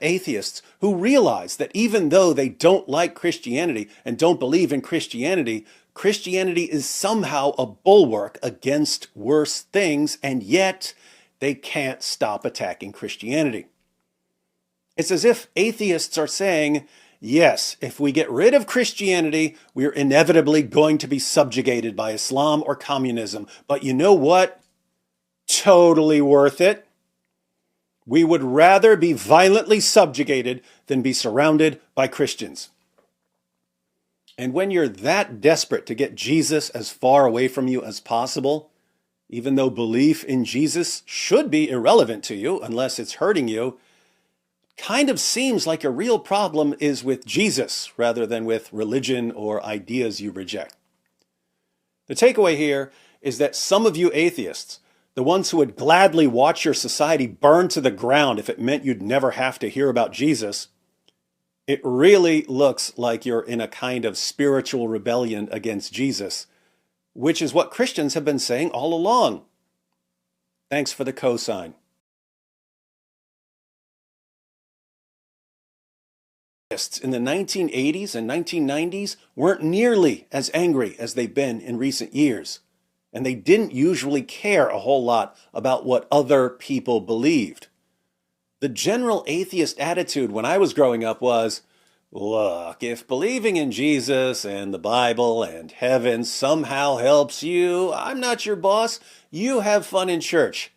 atheists who realize that even though they don't like Christianity and don't believe in Christianity, Christianity is somehow a bulwark against worse things, and yet they can't stop attacking Christianity. It's as if atheists are saying, yes, if we get rid of Christianity, we're inevitably going to be subjugated by Islam or communism. But you know what? Totally worth it. We would rather be violently subjugated than be surrounded by Christians. And when you're that desperate to get Jesus as far away from you as possible, even though belief in Jesus should be irrelevant to you unless it's hurting you, kind of seems like your real problem is with Jesus rather than with religion or ideas you reject. The takeaway here is that some of you atheists, the ones who would gladly watch your society burn to the ground if it meant you'd never have to hear about Jesus, it really looks like you're in a kind of spiritual rebellion against Jesus, which is what Christians have been saying all along. Thanks for the cosign. In the 1980s and 1990s weren't nearly as angry as they've been in recent years. And they didn't usually care a whole lot about what other people believed. The general atheist attitude when I was growing up was, look, if believing in Jesus and the Bible and heaven somehow helps you, I'm not your boss. You have fun in church.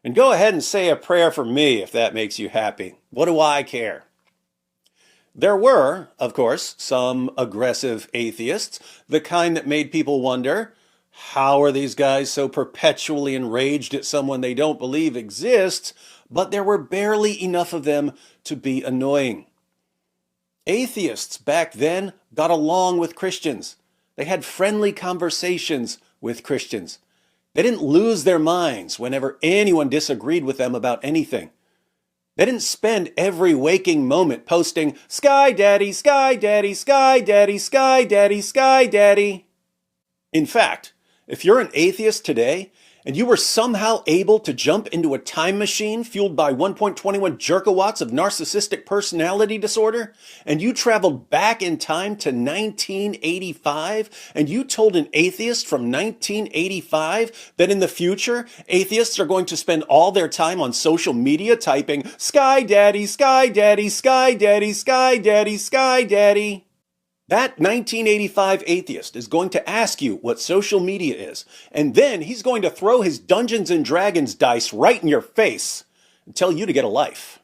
And go ahead and say a prayer for me if that makes you happy. What do I care? There were, of course, some aggressive atheists, the kind that made people wonder, how are these guys so perpetually enraged at someone they don't believe exists? But there were barely enough of them to be annoying. Atheists back then got along with Christians. They had friendly conversations with Christians. They didn't lose their minds whenever anyone disagreed with them about anything. They didn't spend every waking moment posting, "Sky Daddy, Sky Daddy, Sky Daddy, Sky Daddy, Sky Daddy." In fact, if you're an atheist today, and you were somehow able to jump into a time machine fueled by 1.21 jerkawatts of narcissistic personality disorder, and you traveled back in time to 1985, and you told an atheist from 1985 that in the future, atheists are going to spend all their time on social media typing, "Sky Daddy, Sky Daddy, Sky Daddy, Sky Daddy, Sky Daddy," that 1985 atheist is going to ask you what social media is, and then he's going to throw his Dungeons and Dragons dice right in your face and tell you to get a life.